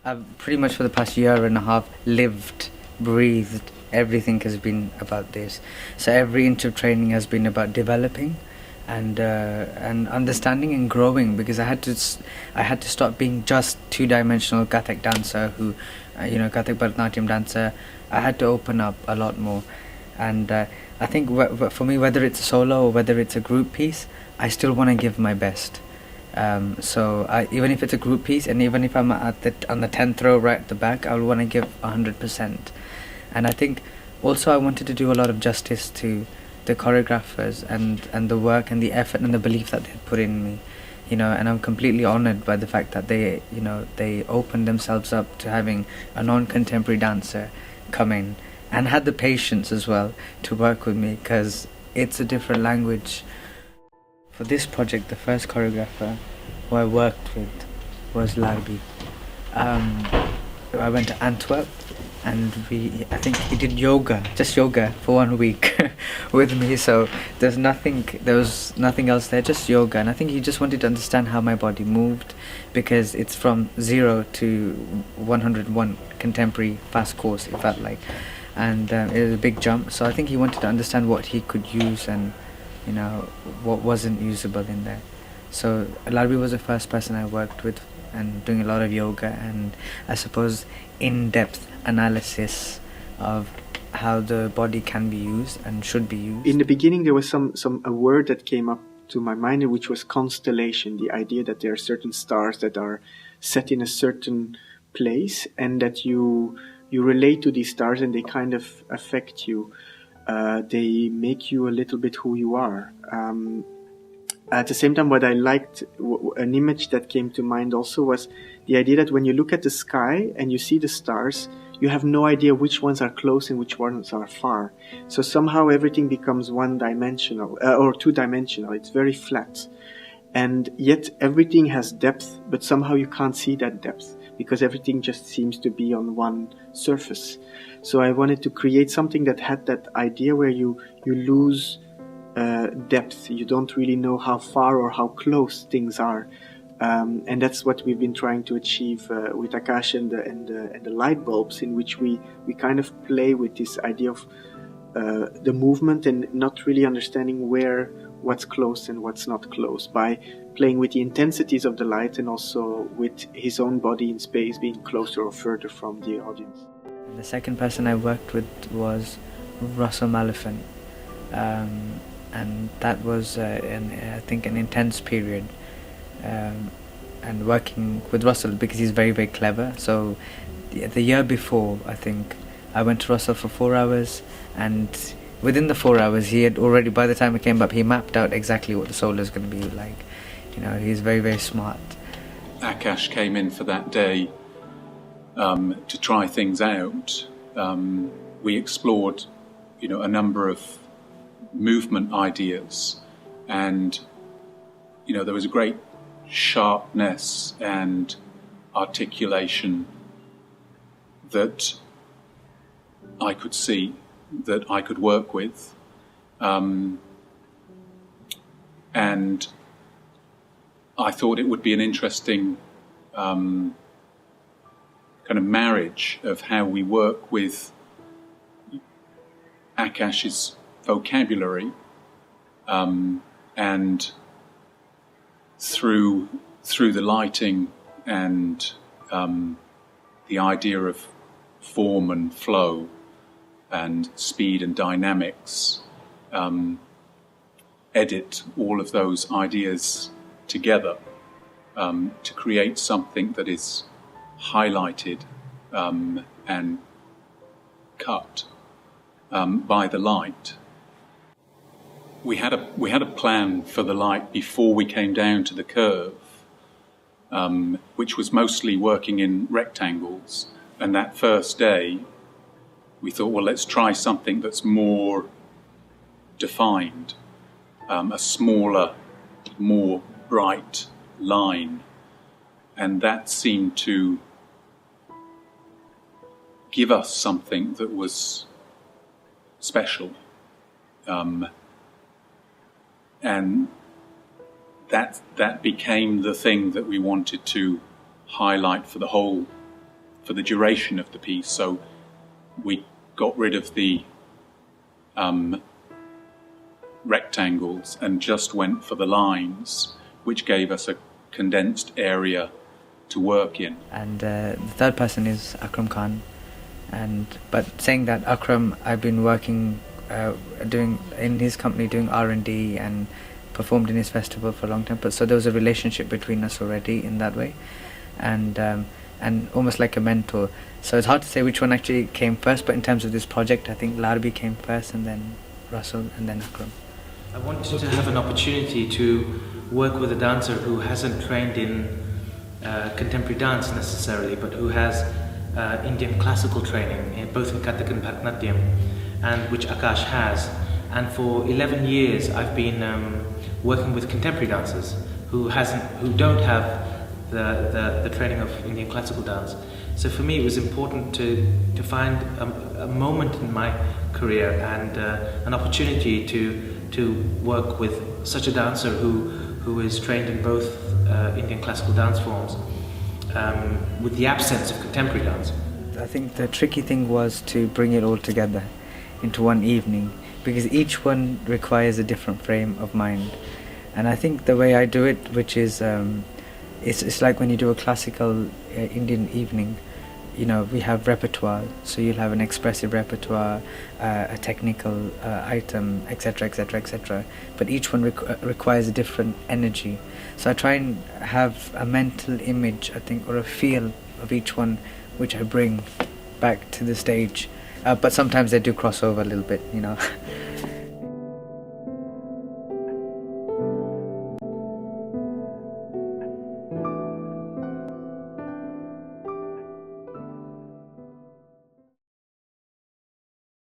I've pretty much for the past year and a half lived, breathed. Everything has been about this. So every inch of training has been about developing and understanding and growing, because I had to stop being just two-dimensional Kathak dancer Kathak Bharatanatyam dancer. I had to open up a lot more, and I think for me, whether it's a solo or whether it's a group piece, I still want to give my best. Even if it's a group piece, and even if I'm on the 10th row right at the back, I will want to give 100%. And I think also I wanted to do a lot of justice to the choreographers and the work and the effort and the belief that they put in me, and I'm completely honored by the fact that they opened themselves up to having a non-contemporary dancer come in and had the patience as well to work with me, because it's a different language. For this project, the first choreographer who I worked with was Larbi. I went to Antwerp, and I think he did just yoga for 1 week with me. So there was nothing else there, just yoga. And I think he just wanted to understand how my body moved, because it's from 0 to 101 contemporary fast course, it felt like. And it was a big jump. So I think he wanted to understand what he could use and what wasn't usable in there. So Larbi was the first person I worked with, and doing a lot of yoga and I suppose in-depth analysis of how the body can be used and should be used. In the beginning there was a word that came up to my mind, which was constellation, the idea that there are certain stars that are set in a certain place and that you relate to these stars and they kind of affect you. They make you a little bit who you are. At the same time, what I liked, an image that came to mind also, was the idea that when you look at the sky and you see the stars, you have no idea which ones are close and which ones are far. So somehow everything becomes one-dimensional, or two-dimensional. It's very flat. And yet everything has depth, but somehow you can't see that depth, because everything just seems to be on one surface. So I wanted to create something that had that idea where you lose depth. You don't really know how far or how close things are, and that's what we've been trying to achieve with Aakash and the light bulbs, in which we kind of play with this idea of the movement and not really understanding what's close and what's not close, by playing with the intensities of the light and also with his own body in space being closer or further from the audience. The second person I worked with was Russell Malifan. And that was, I think, an intense period. And working with Russell, because he's very, very clever. So the year before, I think, I went to Russell for 4 hours, and within the 4 hours, he had already, by the time I came up, he mapped out exactly what the solo is going to be like. He's very, very smart. Aakash came in for that day to try things out. We explored, a number of movement ideas, and there was a great sharpness and articulation that I could see, that I could work with, and I thought it would be an interesting kind of marriage of how we work with Aakash's vocabulary, and through the lighting and the idea of form and flow and speed and dynamics, edit all of those ideas together to create something that is highlighted and cut by the light. We had a plan for the light before we came down to the curve, which was mostly working in rectangles. And that first day, we thought, well, let's try something that's more defined, a smaller, more bright line. And that seemed to give us something that was special. And that became the thing that we wanted to highlight for the whole for the duration of the piece. So we got rid of the rectangles and just went for the lines, which gave us a condensed area to work in. And the third person is Akram Khan. But saying that, Akram, I've been working doing in his company, doing R&D and performed in his festival for a long time. But so there was a relationship between us already in that way, and almost like a mentor. So it's hard to say which one actually came first. But in terms of this project, I think Larbi came first, and then Russell, and then Akram. I wanted to have an opportunity to work with a dancer who hasn't trained in contemporary dance necessarily, but who has Indian classical training, both in Kathak and Bharatanatyam, and which Aakash has. And for 11 years I've been working with contemporary dancers who don't have the training of Indian classical dance. So for me it was important to find a moment in my career and an opportunity to work with such a dancer who is trained in both Indian classical dance forms with the absence of contemporary dance. I think the tricky thing was to bring it all together into one evening, because each one requires a different frame of mind. And I think the way I do it, which is it's like when you do a classical Indian evening, you know, we have repertoire, so you'll have an expressive repertoire, a technical item, etc., etc., etc. But each one requires a different energy. So I try and have a mental image, I think, or a feel of each one, which I bring back to the stage. But sometimes they do cross over a little bit, you know.